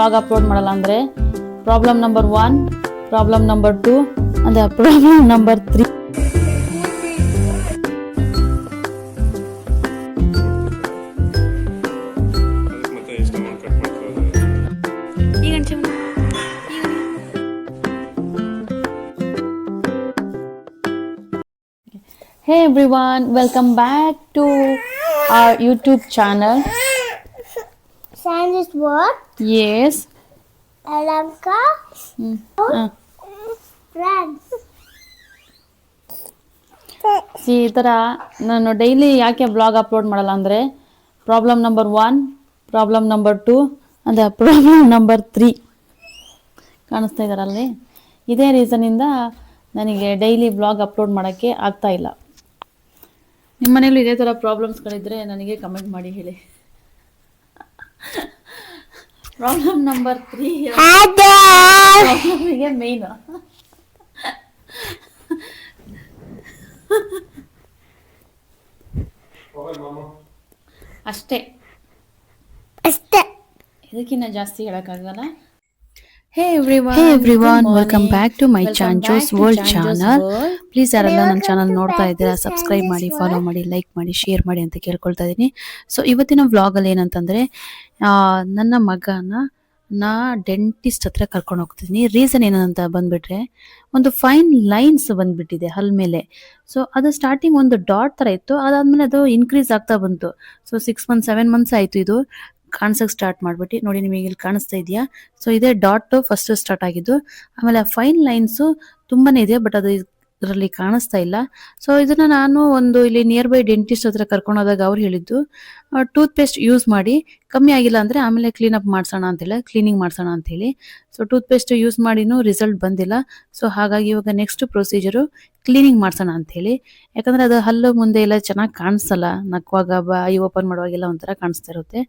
Blog upload ಮಾಡಲ್ಲ ಅಂದರೆ problem number 1, problem number 2 and problem number 3. Hey everyone, welcome back to our YouTube channel. Science what? Yes. Alamka. Friends. ಈ ಥರ ನಾನು daily ಯಾಕೆ blog upload ಮಾಡಲ್ಲ ಅಂದರೆ problem number 1, problem number 2 and problem number 3 ಕಾಣಿಸ್ತಾ ಇದ್ದಾರಲ್ಲಿ. ಇದೇ ರೀಸನಿಂದ ನನಗೆ ಡೈಲಿ ಬ್ಲಾಗ್ ಅಪ್ಲೋಡ್ ಮಾಡೋಕ್ಕೆ ಆಗ್ತಾ ಇಲ್ಲ. ನಿಮ್ಮ ಮನೇಲೂ ಇದೇ ಥರ ಪ್ರಾಬ್ಲಮ್ಸ್ಗಳಿದ್ದರೆ ನನಗೆ ಕಮೆಂಟ್ ಮಾಡಿ ಹೇಳಿ. ಪ್ರಾಬ್ಲಮ್ ನಂಬರ್ 3 ಪ್ರಾಬ್ಲಮಿಗೆ ಮೇನ್ ಅಷ್ಟೇ, ಇದಕ್ಕಿಂತ ಜಾಸ್ತಿ ಹೇಳೋಕ್ಕಾಗಲ್ಲ. Hey everyone, welcome back to my Chancho's World channel. Please ಯಾರೆಲ್ಲ ನನ್ನ ಚಾನಲ್ ನೋಡ್ತಾ ಇದ್ದೀರಾ ಸಬ್ಸ್ಕ್ರೈಬ್ ಮಾಡಿ, ಫಾಲೋ ಮಾಡಿ, ಲೈಕ್ ಮಾಡಿ, ಶೇರ್ ಮಾಡಿ ಅಂತ ಕೇಳ್ಕೊಳ್ತಾ ಇದ್ದೀನಿ. ಸೊ ಇವತ್ತಿನ ವ್ಲಾಗಲ್ಲಿ ಏನಂತಂದರೆ ನನ್ನ ಮಗನ ಡೆಂಟಿಸ್ಟ್ ಹತ್ರ ಕರ್ಕೊಂಡು ಹೋಗ್ತಿದ್ದೀನಿ. ರೀಸನ್ ಏನಂತ ಬಂದ್ಬಿಟ್ರೆ ಒಂದು ಫೈನ್ ಲೈನ್ಸ್ ಬಂದ್ಬಿಟ್ಟಿದೆ ಹಲ್ ಮೇಲೆ. ಸೊ ಅದು ಸ್ಟಾರ್ಟಿಂಗ್ ಒಂದು ಡಾಟ್ ಥರ ಇತ್ತು, ಅದಾದಮೇಲೆ ಅದು ಇನ್ಕ್ರೀಸ್ ಆಗ್ತಾ ಬಂತು. ಸೊ 6 months 7 months ಆಯಿತು ಇದು ಕಾಣಿಸೋಕೆ ಸ್ಟಾರ್ಟ್ ಮಾಡ್ಬಿಟ್ಟು. ನೋಡಿ ನಿಮಗೆ ಇಲ್ಲಿ ಕಾಣಿಸ್ತಾ ಇದೆಯಾ? ಸೊ ಇದೇ ಡಾಟ್ ಫಸ್ಟ್ ಸ್ಟಾರ್ಟ್ ಆಗಿದ್ದು, ಆಮೇಲೆ ಫೈನ್ ಲೈನ್ಸು ತುಂಬಾನೇ ಇದೆ, ಬಟ್ ಅದು ಇದರಲ್ಲಿ ಕಾಣಿಸ್ತಾ ಇಲ್ಲ. ಸೊ ಇದನ್ನ ನಾನು ಒಂದು ಇಲ್ಲಿ ನಿಯರ್ ಬೈ ಡೆಂಟಿಸ್ಟ್ ಹತ್ರ ಕರ್ಕೊಂಡೋದಾಗ ಅವ್ರು ಹೇಳಿದ್ದು ಟೂತ್ ಪೇಸ್ಟ್ ಯೂಸ್ ಮಾಡಿ, ಕಮ್ಮಿ ಆಗಿಲ್ಲ ಅಂದರೆ ಆಮೇಲೆ ಕ್ಲೀನಿಂಗ್ ಮಾಡ್ಸೋಣ ಅಂತ ಹೇಳಿ. ಸೊ ಟೂತ್ ಪೇಸ್ಟ್ ಯೂಸ್ ಮಾಡಿನೂ ರಿಸಲ್ಟ್ ಬಂದಿಲ್ಲ. ಸೊ ಹಾಗಾಗಿ ಇವಾಗ ನೆಕ್ಸ್ಟ್ ಪ್ರೊಸೀಜರು ಕ್ಲೀನಿಂಗ್ ಮಾಡ್ಸೋಣ ಅಂತ ಹೇಳಿ. ಯಾಕಂದ್ರೆ ಅದು ಹಲ್ಲು ಮುಂದೆ ಎಲ್ಲ ಚೆನ್ನಾಗಿ ಕಾಣಿಸಲ್ಲ, ನಕ್ಕುವಾಗ ಬಾಯಿ ಓಪನ್ ಮಾಡುವಾಗೆಲ್ಲ ಒಂಥರ ಕಾಣಿಸ್ತಾ ಇರುತ್ತೆ.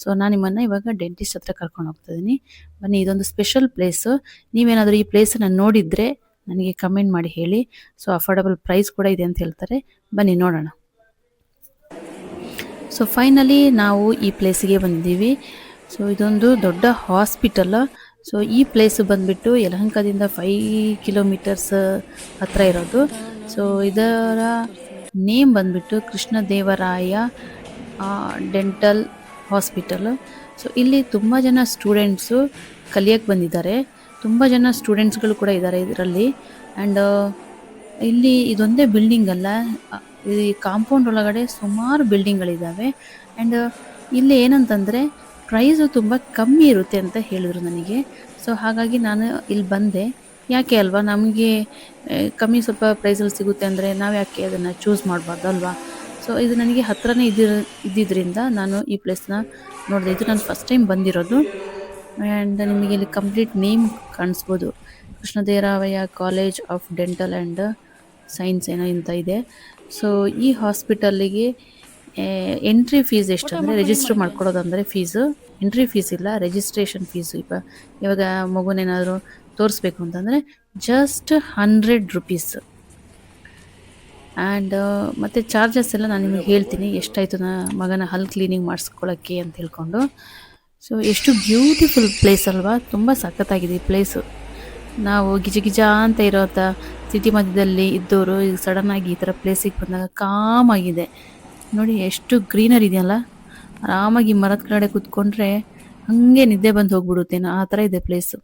ಸೊ ನಾನು ನಿಮ್ಮನ್ನ ಇವಾಗ ಡೆಂಟಿಸ್ಟ್ ಹತ್ರ ಕರ್ಕೊಂಡು ಹೋಗ್ತಾ ಇದ್ದೀನಿ. ಬನ್ನಿ, ಇದೊಂದು ಸ್ಪೆಷಲ್ ಪ್ಲೇಸು. ನೀವೇನಾದರೂ ಈ ಪ್ಲೇಸನ್ನು ನೋಡಿದ್ರೆ ನನಗೆ ಕಮೆಂಟ್ ಮಾಡಿ ಹೇಳಿ. ಸೊ ಅಫೋರ್ಡಬಲ್ ಪ್ರೈಸ್ ಕೂಡ ಇದೆ ಅಂತ ಹೇಳ್ತಾರೆ. ಬನ್ನಿ ನೋಡೋಣ. ಸೊ ಫೈನಲಿ ನಾವು ಈ ಪ್ಲೇಸಿಗೆ ಬಂದಿದ್ದೀವಿ. ಸೊ ಇದೊಂದು ದೊಡ್ಡ ಹಾಸ್ಪಿಟಲ್. ಸೊ ಈ ಪ್ಲೇಸ್ ಬಂದ್ಬಿಟ್ಟು ಯಲಹಂಕದಿಂದ 5 kilometers ಹತ್ರ ಇರೋದು. ಸೊ ಇದರ ನೇಮ್ ಬಂದ್ಬಿಟ್ಟು ಕೃಷ್ಣದೇವರಾಯ ಡೆಂಟಲ್ ಹಾಸ್ಪಿಟಲ್. ಸೊ ಇಲ್ಲಿ ತುಂಬ ಜನ ಸ್ಟೂಡೆಂಟ್ಸು ಕಲಿಯಕ್ಕೆ ಬಂದಿದ್ದಾರೆ. ತುಂಬ ಜನ ಸ್ಟೂಡೆಂಟ್ಸ್ಗಳು ಕೂಡ ಇದ್ದಾರೆ ಇದರಲ್ಲಿ. ಆ್ಯಂಡ್ ಇಲ್ಲಿ ಇದೊಂದೇ ಬಿಲ್ಡಿಂಗ್ ಅಲ್ಲ, ಈ ಕಾಂಪೌಂಡ್ ಒಳಗಡೆ ಸುಮಾರು ಬಿಲ್ಡಿಂಗ್ಗಳಿದ್ದಾವೆ. ಆ್ಯಂಡ್ ಇಲ್ಲಿ ಏನಂತಂದರೆ ಪ್ರೈಸು ತುಂಬ ಕಮ್ಮಿ ಇರುತ್ತೆ ಅಂತ ಹೇಳಿದ್ರು ನನಗೆ. ಸೊ ಹಾಗಾಗಿ ನಾನು ಇಲ್ಲಿ ಬಂದೆ. ಯಾಕೆ ಅಲ್ವಾ, ನಮಗೆ ಕಮ್ಮಿ ಸ್ವಲ್ಪ ಪ್ರೈಸಲ್ಲಿ ಸಿಗುತ್ತೆ ಅಂದರೆ ನಾವು ಯಾಕೆ ಅದನ್ನು ಚೂಸ್ ಮಾಡಬಾರ್ದು ಅಲ್ವಾ. ಸೊ ಇದು ನನಗೆ ಹತ್ರನೇ ಇದ್ದಿದ್ದರಿಂದ ನಾನು ಈ ಪ್ಲೇಸ್ನ ನೋಡಿದೆ. ಇದು ನಾನು ಫಸ್ಟ್ ಟೈಮ್ ಬಂದಿರೋದು. ಆ್ಯಂಡ್ ನಿಮಗೆ ಇಲ್ಲಿ ಕಂಪ್ಲೀಟ್ ನೇಮ್ ಕಾಣಿಸ್ಬೋದು, Krishnadevaraya college of dental and science ಏನೋ ಇಂತ ಇದೆ. ಸೊ ಈ ಹಾಸ್ಪಿಟಲ್ಲಿಗೆ ಎಂಟ್ರಿ ಫೀಸ್ ಎಷ್ಟು ಅಂದರೆ, ರಿಜಿಸ್ಟರ್ ಮಾಡ್ಕೊಡೋದಂದರೆ ಫೀಸು, ಎಂಟ್ರಿ ಫೀಸ್ ಇಲ್ಲ, ರಿಜಿಸ್ಟ್ರೇಷನ್ ಫೀಸು. ಇವಾಗ ಮಗುನೇನಾದರೂ ತೋರಿಸ್ಬೇಕು ಅಂತಂದರೆ ಜಸ್ಟ್ 100 rupees. ಆ್ಯಂಡ್ ಮತ್ತು ಚಾರ್ಜಸ್ ಎಲ್ಲ ನಾನು ನಿಮಗೆ ಹೇಳ್ತೀನಿ ಎಷ್ಟಾಯಿತು ಮಗನ ಹಲ್ ಕ್ಲೀನಿಂಗ್ ಮಾಡಿಸ್ಕೊಳ್ಳೋಕ್ಕೆ ಅಂತ ಹೇಳ್ಕೊಂಡು. ಸೊ ಎಷ್ಟು ಬ್ಯೂಟಿಫುಲ್ ಪ್ಲೇಸ್ ಅಲ್ವಾ, ತುಂಬ ಸಖತ್ತಾಗಿದೆ ಈ ಪ್ಲೇಸು. ನಾವು ಗಿಜ ಅಂತ ಇರೋ ಸಿಟಿ ಮಧ್ಯದಲ್ಲಿ ಇದ್ದವರು ಈಗ ಸಡನ್ನಾಗಿ ಈ ಥರ ಪ್ಲೇಸಿಗೆ ಬಂದಾಗ ಕಾಮಾಗಿದೆ. ನೋಡಿ ಎಷ್ಟು ಗ್ರೀನರಿ ಇದೆಯಲ್ಲ, ಆರಾಮಾಗಿ ಮರದ ಕಡೆ ಕೂತ್ಕೊಂಡ್ರೆ ಹಾಗೆ ನಿದ್ದೆ ಬಂದು ಹೋಗ್ಬಿಡುತ್ತೇನೋ ಆ ಥರ ಇದೆ ಪ್ಲೇಸು.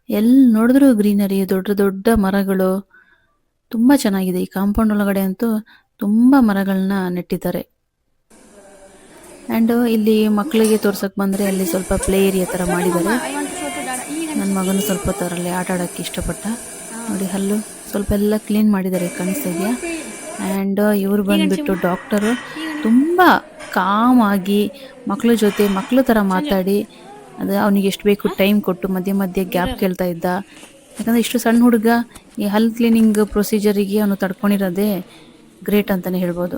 ಎಲ್ಲಿ ನೋಡಿದ್ರೂ ಗ್ರೀನರಿ, ದೊಡ್ಡ ದೊಡ್ಡ ಮರಗಳು, ತುಂಬ ಚೆನ್ನಾಗಿದೆ. ಈ ಕಾಂಪೌಂಡ್ ಒಳಗಡೆ ಅಂತೂ ತುಂಬ ಮರಗಳನ್ನ ನೆಟ್ಟಿದ್ದಾರೆ. ಆ್ಯಂಡ್ ಇಲ್ಲಿ ಮಕ್ಕಳಿಗೆ ತೋರ್ಸಕ್ಕೆ ಬಂದರೆ ಅಲ್ಲಿ ಸ್ವಲ್ಪ ಪ್ಲೇ ಏರಿಯಾ ಥರ ಮಾಡಿದ್ದಾರೆ. ನನ್ನ ಮಗನು ಸ್ವಲ್ಪ ಹೊತ್ತರಲ್ಲಿ ಆಟ ಆಡೋಕ್ಕೆ ಇಷ್ಟಪಟ್ಟ. ನೋಡಿ ಹಲ್ಲು ಸ್ವಲ್ಪ ಎಲ್ಲ ಕ್ಲೀನ್ ಮಾಡಿದ್ದಾರೆ, ಕಾಣಿಸ್ತಾ ಇದೆಯಾ. ಆ್ಯಂಡ್ ಇವರು ಬಂದುಬಿಟ್ಟು ಡಾಕ್ಟರು ತುಂಬ ಕಾಮಾಗಿ ಮಕ್ಕಳ ಥರ ಮಾತಾಡಿ, ಅದು ಅವನಿಗೆ ಎಷ್ಟು ಬೇಕು ಟೈಮ್ ಕೊಟ್ಟು ಮಧ್ಯೆ ಗ್ಯಾಪ್ ಕೇಳ್ತಾ ಇದ್ದ. ಯಾಕಂದರೆ ಇಷ್ಟು ಸಣ್ಣ ಹುಡುಗ ಈ ಹಲ್ ಕ್ಲೀನಿಂಗ್ ಪ್ರೊಸೀಜರಿಗೆ ಅವನು ತಡ್ಕೊಂಡಿರೋದೇ ಗ್ರೇಟ್ ಅಂತಲೇ ಹೇಳ್ಬೋದು.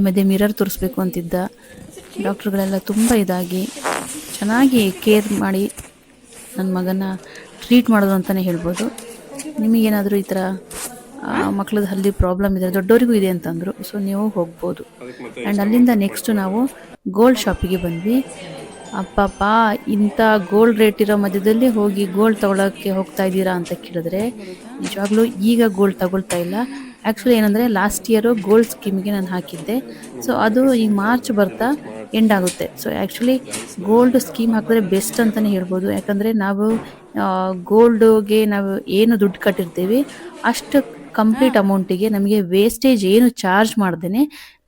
ಮಧ್ಯೆ ಮಿರರ್ ತೋರಿಸ್ಬೇಕು ಅಂತಿದ್ದ. ಡಾಕ್ಟ್ರುಗಳೆಲ್ಲ ತುಂಬ ಇದಾಗಿ ಚೆನ್ನಾಗಿ ಕೇರ್ ಮಾಡಿ ನನ್ನ ಮಗನ ಟ್ರೀಟ್ ಮಾಡೋದು ಅಂತಲೇ ಹೇಳ್ಬೋದು. ನಿಮಗೇನಾದರೂ ಈ ಥರ ಮಕ್ಳದ್ದು ಹಲ್ಲಿ ಪ್ರಾಬ್ಲಮ್ ಇದೆ, ದೊಡ್ಡವರಿಗೂ ಇದೆ ಅಂತಂದರು. ಸೊ ನೀವು ಹೋಗ್ಬೋದು. ಆ್ಯಂಡ್ ಅಲ್ಲಿಂದ ನೆಕ್ಸ್ಟು ನಾವು ಗೋಲ್ಡ್ ಶಾಪಿಗೆ ಬಂದ್ವಿ. ಅಪ್ಪಪ್ಪ, ಇಂಥ ಗೋಲ್ಡ್ ರೇಟ್ ಇರೋ ಮಧ್ಯದಲ್ಲಿ ಹೋಗಿ ಗೋಲ್ಡ್ ತೊಗೊಳಕ್ಕೆ ಹೋಗ್ತಾ ಇದ್ದೀರಾ ಅಂತ ಕೇಳಿದ್ರೆ, ನಿಜವಾಗ್ಲೂ ಈಗ ಗೋಲ್ಡ್ ತಗೊಳ್ತಾ ಇಲ್ಲ. ಆ್ಯಕ್ಚುಲಿ ಏನಂದರೆ ಲಾಸ್ಟ್ ಇಯರು ಗೋಲ್ಡ್ ಸ್ಕೀಮಿಗೆ ನಾನು ಹಾಕಿದ್ದೆ. ಸೊ ಅದು ಈ ಮಾರ್ಚ್ ಬರ್ತಾ ಎಂಡ್ ಆಗುತ್ತೆ. ಸೊ ಆ್ಯಕ್ಚುಲಿ ಗೋಲ್ಡ್ ಸ್ಕೀಮ್ ಹಾಕಿದ್ರೆ ಬೆಸ್ಟ್ ಅಂತಲೇ ಹೇಳ್ಬೋದು. ಯಾಕಂದರೆ ನಾವು ಗೋಲ್ಡ್ಗೆ ನಾವು ಏನು ದುಡ್ಡು ಕಟ್ಟಿರ್ತೀವಿ ಅಷ್ಟು ಕಂಪ್ಲೀಟ್ ಅಮೌಂಟಿಗೆ ನಮಗೆ ವೇಸ್ಟೇಜ್ ಏನು ಚಾರ್ಜ್ ಮಾಡ್ದೇ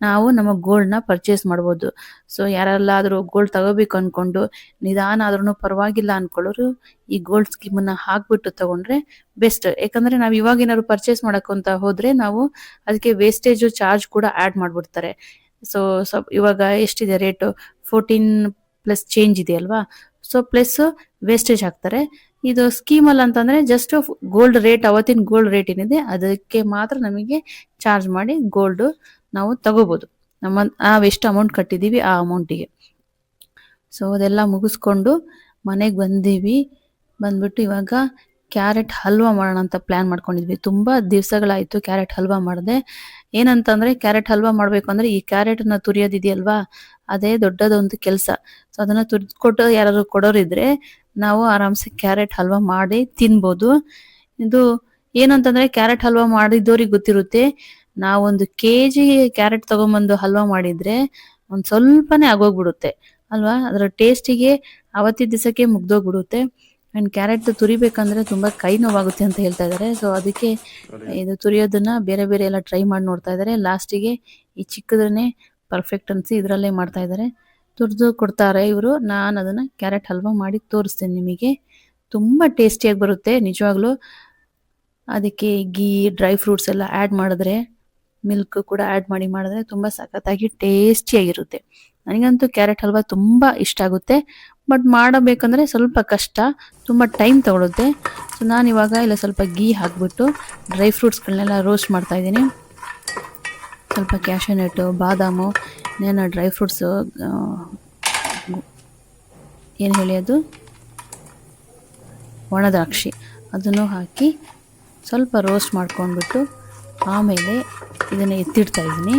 ನಾವು ನಮ್ಮ ಗೋಲ್ಡ್ನ ಪರ್ಚೇಸ್ ಮಾಡ್ಬೋದು. ಸೊ ಯಾರೆಲ್ಲಾದರೂ ಗೋಲ್ಡ್ ತಗೋಬೇಕು ಅಂದ್ಕೊಂಡು ನಿಧಾನ ಆದ್ರೂ ಪರವಾಗಿಲ್ಲ ಅಂದ್ಕೊಳ್ಳೋರು ಈ ಗೋಲ್ಡ್ ಸ್ಕೀಮನ್ನು ಹಾಕ್ಬಿಟ್ಟು ತಗೊಂಡ್ರೆ ಬೆಸ್ಟ್. ಯಾಕಂದರೆ ನಾವು ಇವಾಗ ಏನಾದ್ರು ಪರ್ಚೇಸ್ ಮಾಡೋಕ್ಕಂತ ಹೋದರೆ ನಾವು ಅದಕ್ಕೆ ವೇಸ್ಟೇಜು ಚಾರ್ಜ್ ಕೂಡ ಆ್ಯಡ್ ಮಾಡಿಬಿಡ್ತಾರೆ. ಸೊ ಇವಾಗ ಎಷ್ಟಿದೆ ರೇಟು, 14+ ಚೇಂಜ್ ಇದೆ ಅಲ್ವಾ. ಸೊ ಪ್ಲಸ್ ವೇಸ್ಟೇಜ್ ಹಾಕ್ತಾರೆ. ಇದು ಸ್ಕೀಮಲ್ಲಿ ಅಂತಂದರೆ ಜಸ್ಟ್ ಗೋಲ್ಡ್ ರೇಟ್, ಅವತ್ತಿನ ಗೋಲ್ಡ್ ರೇಟ್ ಏನಿದೆ ಅದಕ್ಕೆ ಮಾತ್ರ ನಮಗೆ ಚಾರ್ಜ್ ಮಾಡಿ ಗೋಲ್ಡು ನಾವು ತಗೋಬೋದು. ನಾವು ಎಷ್ಟು ಅಮೌಂಟ್ ಕಟ್ಟಿದ್ದೀವಿ ಆ ಅಮೌಂಟಿಗೆ. ಸೊ ಅದೆಲ್ಲ ಮುಗಿಸ್ಕೊಂಡು ಮನೆಗೆ ಬಂದೀವಿ. ಬಂದ್ಬಿಟ್ಟು ಇವಾಗ ಕ್ಯಾರೆಟ್ ಹಲ್ವಾ ಮಾಡೋಣ ಅಂತ ಪ್ಲ್ಯಾನ್ ಮಾಡ್ಕೊಂಡಿದ್ವಿ. ತುಂಬ ದಿವಸಗಳಾಯಿತು ಕ್ಯಾರೆಟ್ ಹಲ್ವಾ ಮಾಡಿದೆ. ಏನಂತಂದರೆ ಕ್ಯಾರೆಟ್ ಹಲ್ವಾ ಮಾಡಬೇಕು ಅಂದರೆ ಈ ಕ್ಯಾರೆಟನ್ನು ತುರಿಯೋದಿದೆಯಲ್ವಾ, ಅದೇ ದೊಡ್ಡದೊಂದು ಕೆಲಸ. ಸೊ ಅದನ್ನು ತುರಿದ್ಕೊಟ್ಟು ಯಾರಾದ್ರು ಕೊಡೋರಿದ್ರೆ ನಾವು ಆರಾಮ್ಸೆ ಕ್ಯಾರೆಟ್ ಹಲ್ವಾ ಮಾಡಿ ತಿನ್ಬೋದು. ಇದು ಏನಂತಂದರೆ ಕ್ಯಾರೆಟ್ ಹಲ್ವಾ ಮಾಡಿದ್ದವ್ರಿಗೆ ಗೊತ್ತಿರುತ್ತೆ. ನಾವೊಂದು KG ಕ್ಯಾರೆಟ್ ತೊಗೊಂಬಂದು ಹಲ್ವಾ ಮಾಡಿದರೆ ಒಂದು ಸ್ವಲ್ಪನೇ ಆಗೋಗ್ಬಿಡುತ್ತೆ ಅಲ್ವಾ. ಅದರ ಟೇಸ್ಟಿಗೆ ಅವತ್ತಿನ ದಿವಸಕ್ಕೆ ಮುಗ್ದೋಗ್ಬಿಡುತ್ತೆ. ಆ್ಯಂಡ್ ಕ್ಯಾರೆಟ್ ತುರಿಬೇಕಂದ್ರೆ ತುಂಬ ಕೈ ನೋವಾಗುತ್ತೆ ಅಂತ ಹೇಳ್ತಾ ಇದ್ದಾರೆ. ಸೊ ಅದಕ್ಕೆ ಇದು ತುರಿಯೋದನ್ನು ಬೇರೆ ಬೇರೆ ಎಲ್ಲ ಟ್ರೈ ಮಾಡಿ ನೋಡ್ತಾ ಇದ್ದಾರೆ. ಲಾಸ್ಟಿಗೆ ಈ ಚಿಕ್ಕದನ್ನೇ ಪರ್ಫೆಕ್ಟ್ ಅನಿಸಿ ಇದರಲ್ಲೇ ಮಾಡ್ತಾ ಇದ್ದಾರೆ. ತುರಿದು ಕೊಡ್ತಾರೆ ಇವರು. ನಾನು ಅದನ್ನು ಕ್ಯಾರೆಟ್ ಹಲ್ವಾ ಮಾಡಿ ತೋರಿಸ್ತೀನಿ ನಿಮಗೆ. ತುಂಬ ಟೇಸ್ಟಿಯಾಗಿ ಬರುತ್ತೆ ನಿಜವಾಗ್ಲೂ. ಅದಕ್ಕೆ ಗೀ, ಡ್ರೈ ಫ್ರೂಟ್ಸ್ ಎಲ್ಲ ಆ್ಯಡ್ ಮಾಡಿದ್ರೆ, ಮಿಲ್ಕ್ ಕೂಡ ಆ್ಯಡ್ ಮಾಡಿದ್ರೆ ತುಂಬ ಸಖತ್ತಾಗಿ ಟೇಸ್ಟಿಯಾಗಿರುತ್ತೆ. ನನಗಂತೂ ಕ್ಯಾರೆಟ್ ಹಲ್ವಾ ತುಂಬ ಇಷ್ಟ ಆಗುತ್ತೆ. ಬಟ್ ಮಾಡಬೇಕಂದ್ರೆ ಸ್ವಲ್ಪ ಕಷ್ಟ, ತುಂಬ ಟೈಮ್ ತಗೊಳುತ್ತೆ. ಸೊ ನಾನಿವಾಗ ಇಲ್ಲ ಸ್ವಲ್ಪ ಗೀ ಹಾಕಿಬಿಟ್ಟು ಡ್ರೈ ಫ್ರೂಟ್ಸ್ಗಳನ್ನೆಲ್ಲ ರೋಸ್ಟ್ ಮಾಡ್ತಾಯಿದ್ದೀನಿ. ಸ್ವಲ್ಪ ಕ್ಯಾಶ್ಯೂನಟ್ಟು, ಬಾದಾಮು, ಇನ್ನೇನು ಡ್ರೈ ಫ್ರೂಟ್ಸು, ಏನು ಹೇಳಿ ಅದು ಒಣ ದ್ರಾಕ್ಷಿ, ಅದನ್ನು ಹಾಕಿ ಸ್ವಲ್ಪ ರೋಸ್ಟ್ ಮಾಡ್ಕೊಂಡ್ಬಿಟ್ಟು ಆಮೇಲೆ ಇದನ್ನು ಎತ್ತಿಡ್ತಾ ಇದ್ದೀನಿ.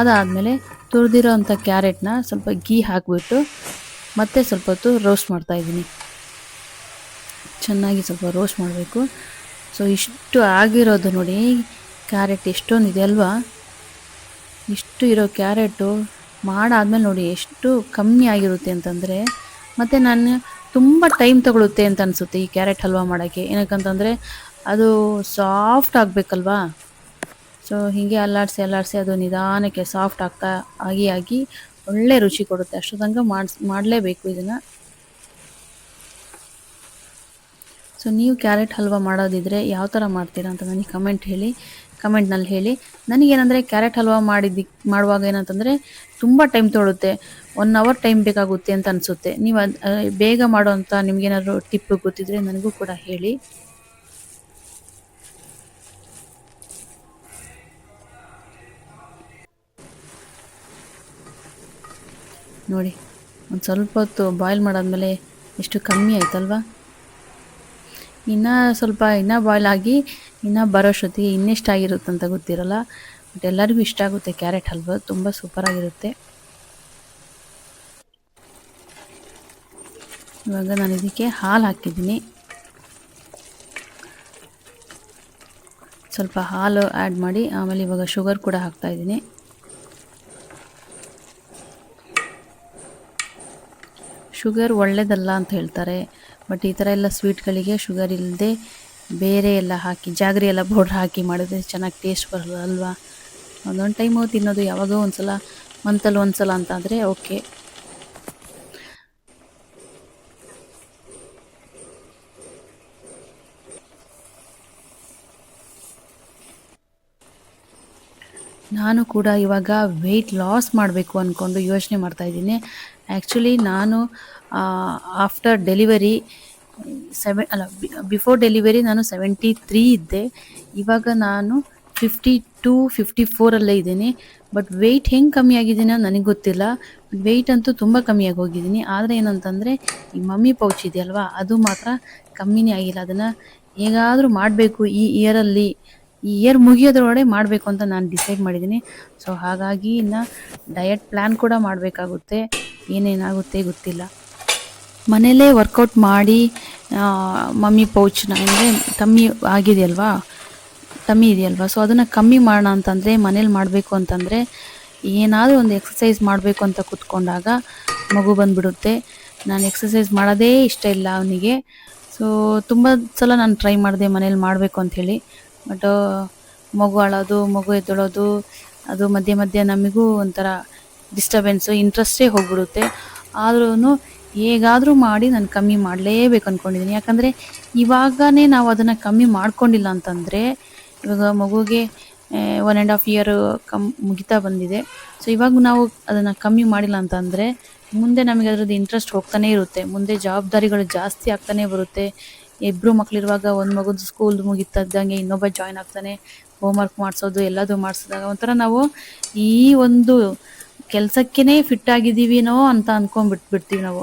ಅದಾದಮೇಲೆ ತುರಿದಿರೋ ಅಂಥ ಕ್ಯಾರೆಟ್ನ ಸ್ವಲ್ಪ ಗೀ ಹಾಕಿಬಿಟ್ಟು ಮತ್ತೆ ಸ್ವಲ್ಪ ಹೊತ್ತು ರೋಸ್ಟ್ ಮಾಡ್ತಾಯಿದ್ದೀನಿ. ಚೆನ್ನಾಗಿ ಸ್ವಲ್ಪ ರೋಸ್ಟ್ ಮಾಡಬೇಕು. ಸೊ ಇಷ್ಟು ಆಗಿರೋದು ನೋಡಿ, ಕ್ಯಾರೆಟ್ ಎಷ್ಟೊಂದಿದೆ ಅಲ್ವಾ. ಇಷ್ಟು ಇರೋ ಕ್ಯಾರೆಟು ಮಾಡಾದ್ಮೇಲೆ ನೋಡಿ ಎಷ್ಟು ಕಮ್ಮಿ ಆಗಿರುತ್ತೆ ಅಂತಂದರೆ. ಮತ್ತು ನಾನು ತುಂಬ ಟೈಮ್ ತಗೊಳುತ್ತೆ ಅಂತ ಅನಿಸುತ್ತೆ ಈ ಕ್ಯಾರೆಟ್ ಹಲ್ವಾ ಮಾಡೋಕ್ಕೆ. ಏನಕ್ಕಂತಂದರೆ ಅದು ಸಾಫ್ಟ್ ಆಗಬೇಕಲ್ವಾ. ಸೊ ಹೀಗೆ ಅಲ್ಲಾಡಿಸಿ ಅದು ನಿಧಾನಕ್ಕೆ ಸಾಫ್ಟ್ ಆಗ್ತಾ ಆಗಿ ಒಳ್ಳೆ ರುಚಿ ಕೊಡುತ್ತೆ. ಅಷ್ಟು ತನಕ ಮಾಡಲೇಬೇಕು ಇದನ್ನು. ಸೊ ನೀವು ಕ್ಯಾರೆಟ್ ಹಲ್ವಾ ಮಾಡೋದಿದ್ರೆ ಯಾವ ಥರ ಮಾಡ್ತೀರಾ ಅಂತ ನನಗೆ ಕಮೆಂಟ್ನಲ್ಲಿ ಹೇಳಿ. ನನಗೇನಂದರೆ ಕ್ಯಾರೆಟ್ ಹಲ್ವಾ ಮಾಡುವಾಗ ಏನಂತಂದರೆ ತುಂಬ ಟೈಮ್ ತೊಗೊಳುತ್ತೆ, 1 ಅವರ್ ಟೈಮ್ ಬೇಕಾಗುತ್ತೆ ಅಂತ ಅನಿಸುತ್ತೆ. ನೀವು ಬೇಗ ಮಾಡೋವಂಥ ನಿಮಗೇನಾದ್ರು ಟಿಪ್ ಗೊತ್ತಿದ್ರೆ ನನಗೂ ಕೂಡ ಹೇಳಿ. ನೋಡಿ, ಒಂದು ಸ್ವಲ್ಪ ಹೊತ್ತು ಬಾಯ್ಲ್ ಮಾಡಾದ್ಮೇಲೆ ಎಷ್ಟು ಕಮ್ಮಿ ಆಯ್ತಲ್ವಾ. ಇನ್ನೂ ಬಾಯ್ಲ್ ಆಗಿ ಇನ್ನೂ ಬರೋಷ್ಟೊತ್ತಿಗೆ ಇನ್ನೆಷ್ಟಾಗಿರುತ್ತೆ ಅಂತ ಗೊತ್ತಿರಲ್ಲ. ಬಟ್ ಎಲ್ಲರಿಗೂ ಇಷ್ಟ ಆಗುತ್ತೆ ಕ್ಯಾರೆಟ್ ಹಲ್ವಾ, ತುಂಬ ಸೂಪರಾಗಿರುತ್ತೆ. ಇವಾಗ ನಾನು ಇದಕ್ಕೆ ಹಾಲು ಹಾಕಿದ್ದೀನಿ. ಸ್ವಲ್ಪ ಹಾಲು ಆ್ಯಡ್ ಮಾಡಿ ಆಮೇಲೆ ಇವಾಗ ಶುಗರ್ ಕೂಡ ಹಾಕ್ತಾಯಿದ್ದೀನಿ. ಶುಗರ್ ಒಳ್ಳೆಯದಲ್ಲ ಅಂತ ಹೇಳ್ತಾರೆ. ಬಟ್ ಈ ಥರ ಎಲ್ಲ ಸ್ವೀಟ್ಗಳಿಗೆ ಶುಗರ್ ಇಲ್ಲದೆ ಬೇರೆ ಎಲ್ಲ ಹಾಕಿ, ಜಾಗರಿ ಎಲ್ಲ ಪೌಡ್ರ್ ಹಾಕಿ ಮಾಡಿದ್ರೆ ಚೆನ್ನಾಗಿ ಟೇಸ್ಟ್ ಬರಲ್ಲ ಅಲ್ವಾ. ಒಂದೊಂದು ಟೈಮು ತಿನ್ನೋದು ಯಾವಾಗೋ ಒಂದ್ಸಲ, ಮಂತಲ್ಲಿ ಒಂದ್ಸಲ ಅಂತ ಆದರೆ ಓಕೆ. ನಾನು ಕೂಡ ಇವಾಗ ವೆಯ್ಟ್ ಲಾಸ್ ಮಾಡಬೇಕು ಅಂದ್ಕೊಂಡು ಯೋಚನೆ ಮಾಡ್ತಾಯಿದ್ದೀನಿ. ಆ್ಯಕ್ಚುಲಿ ನಾನು ಆಫ್ಟರ್ ಡೆಲಿವರಿ ಬಿಫೋರ್ ಡೆಲಿವರಿ ನಾನು 73 ಇದ್ದೆ. ಇವಾಗ ನಾನು 52-54 ಇದ್ದೀನಿ. ಬಟ್ ವೆಯ್ಟ್ ಹೆಂಗೆ ಕಮ್ಮಿ ಆಗಿದ್ದೀನೋ ನನಗೆ ಗೊತ್ತಿಲ್ಲ. ವೆಯ್ಟ್ ಅಂತೂ ತುಂಬ ಕಮ್ಮಿಯಾಗಿ ಹೋಗಿದ್ದೀನಿ. ಆದರೆ ಏನಂತಂದರೆ ಈ ಮಮ್ಮಿ ಪೌಚ್ ಇದೆಯಲ್ವಾ, ಅದು ಮಾತ್ರ ಕಮ್ಮಿನೇ ಆಗಿಲ್ಲ. ಅದನ್ನು ಹೇಗಾದರೂ ಮಾಡಬೇಕು ಈ ಇಯರಲ್ಲಿ ಈ ಇಯರ್ ಮುಗಿಯೋದ್ರೊಳಗಡೆ ಮಾಡಬೇಕು ಅಂತ ನಾನು ಡಿಸೈಡ್ ಮಾಡಿದ್ದೀನಿ. ಸೊ ಹಾಗಾಗಿ ಇನ್ನು ಡಯಟ್ ಪ್ಲ್ಯಾನ್ ಕೂಡ ಮಾಡಬೇಕಾಗುತ್ತೆ, ಏನೇನಾಗುತ್ತೆ ಗೊತ್ತಿಲ್ಲ. ಮನೇಲೇ ವರ್ಕೌಟ್ ಮಾಡಿ ಮಮ್ಮಿ ಪೌಚ್ನ ಅಂದರೆ ಟಮ್ಮಿ ಆಗಿದೆಯಲ್ವಾ, ಟಮ್ಮಿ ಇದೆಯಲ್ವಾ, ಸೊ ಅದನ್ನು ಕಮ್ಮಿ ಮಾಡೋಣ ಅಂತಂದರೆ ಮನೇಲಿ ಮಾಡಬೇಕು ಅಂತಂದರೆ ಏನಾದರೂ ಒಂದು ಎಕ್ಸಸೈಸ್ ಮಾಡಬೇಕು ಅಂತ ಕೂತ್ಕೊಂಡಾಗ ಮಗು ಬಂದುಬಿಡುತ್ತೆ. ನಾನು ಎಕ್ಸಸೈಸ್ ಮಾಡೋದೇ ಇಷ್ಟ ಇಲ್ಲ ಅವನಿಗೆ. ಸೊ ತುಂಬ ಸಲ ನಾನು ಟ್ರೈ ಮಾಡಿದೆ ಮನೇಲಿ ಮಾಡಬೇಕು ಅಂಥೇಳಿ, ಬಟ್ ಮಗು ಅಳೋದು, ಮಗು ಎದ್ದೇಳೋದು, ಅದು ಮಧ್ಯೆ ಮಧ್ಯೆ ನಮಗೂ ಒಂಥರ ಡಿಸ್ಟರ್ಬೆನ್ಸು, ಇಂಟ್ರೆಸ್ಟೇ ಹೋಗ್ಬಿಡುತ್ತೆ. ಆದ್ರೂ ಹೇಗಾದರೂ ಮಾಡಿ ನಾನು ಕಮ್ಮಿ ಮಾಡಲೇಬೇಕು ಅಂದ್ಕೊಂಡಿದ್ದೀನಿ. ಯಾಕಂದರೆ ಇವಾಗನೇ ನಾವು ಅದನ್ನು ಕಮ್ಮಿ ಮಾಡ್ಕೊಂಡಿಲ್ಲ ಅಂತಂದರೆ, ಇವಾಗ ಮಗುಗೆ 1.5 ಇಯರ್ ಮುಗಿತಾ ಬಂದಿದೆ. ಸೊ ಇವಾಗ ನಾವು ಅದನ್ನು ಕಮ್ಮಿ ಮಾಡಿಲ್ಲ ಅಂತಂದರೆ ಮುಂದೆ ನಮಗೆ ಅದರದ್ದು ಇಂಟ್ರೆಸ್ಟ್ ಹೋಗ್ತಾನೇ ಇರುತ್ತೆ. ಮುಂದೆ ಜವಾಬ್ದಾರಿಗಳು ಜಾಸ್ತಿ ಆಗ್ತಾನೆ ಬರುತ್ತೆ. ಇಬ್ಬರು ಮಕ್ಕಳಿರುವಾಗ ಒಂದು ಮಗುದು ಸ್ಕೂಲ್ ಮುಗಿತಿದ್ದಂಗೆ ಇನ್ನೊಬ್ಬ ಜಾಯ್ನ್ ಆಗ್ತಾನೆ, ಹೋಮ್ವರ್ಕ್ ಮಾಡಿಸೋದು ಎಲ್ಲದೂ ಮಾಡಿಸಿದಾಗ ಒಂಥರ ನಾವು ಈ ಒಂದು ಕೆಲಸಕ್ಕೇ ಫಿಟ್ ಆಗಿದ್ದೀವಿನೋ ಅಂತ ಅಂದ್ಕೊಂಡ್ಬಿಟ್ಬಿಡ್ತೀವಿ ನಾವು.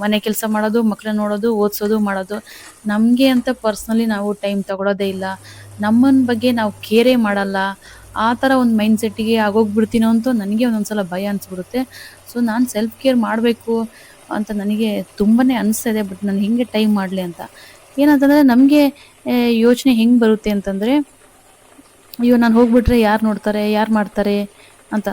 ಮನೆ ಕೆಲಸ ಮಾಡೋದು, ಮಕ್ಕಳನ್ನ ನೋಡೋದು, ಓದಿಸೋದು, ಮಾಡೋದು. ನಮಗೆ ಅಂತ ಪರ್ಸ್ನಲಿ ನಾವು ಟೈಮ್ ತಗೊಳ್ಳೋದೇ ಇಲ್ಲ, ನಮ್ಮನ್ನ ಬಗ್ಗೆ ನಾವು ಕೇರೇ ಮಾಡಲ್ಲ. ಆ ಥರ ಒಂದು ಮೈಂಡ್ಸೆಟ್ಟಿಗೆ ಆಗೋಗ್ಬಿಡ್ತೀನೋ ಅಂತ ನನಗೆ ಒಂದೊಂದು ಸಲ ಭಯ ಅನಿಸ್ಬಿಡುತ್ತೆ. ಸೊ ನಾನು ಸೆಲ್ಫ್ ಕೇರ್ ಮಾಡಬೇಕು ಅಂತ ನನಗೆ ತುಂಬಾ ಅನಿಸ್ತಾ ಇದೆ. ಬಟ್ ನಾನು ಹೆಂಗೆ ಟೈಮ್ ಮಾಡಲಿ ಅಂತ ಏನಂತಂದರೆ ನಮಗೆ ಯೋಚನೆ ಹೆಂಗೆ ಬರುತ್ತೆ ಅಂತಂದರೆ, ಅಯ್ಯೋ ನಾನು ಹೋಗ್ಬಿಟ್ರೆ ಯಾರು ನೋಡ್ತಾರೆ, ಯಾರು ಮಾಡ್ತಾರೆ ಅಂತ.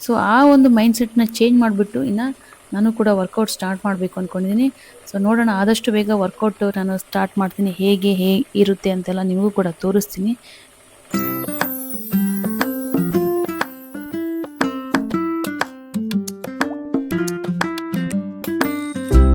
ಸೊ ಆ ಒಂದು ಮೈಂಡ್ಸೆಟ್ನ ಚೇಂಜ್ ಮಾಡಿಬಿಟ್ಟು ಇನ್ನು ನಾನು ಕೂಡ ವರ್ಕೌಟ್ ಸ್ಟಾರ್ಟ್ ಮಾಡಬೇಕು ಅಂದ್ಕೊಂಡಿದ್ದೀನಿ. ಸೊ ನೋಡೋಣ, ಆದಷ್ಟು ಬೇಗ ವರ್ಕೌಟು ನಾನು ಸ್ಟಾರ್ಟ್ ಮಾಡ್ತೀನಿ. ಹೇಗೆ ಇರುತ್ತೆ ಅಂತೆಲ್ಲ ನಿಮಗೂ ಕೂಡ ತೋರಿಸ್ತೀನಿ.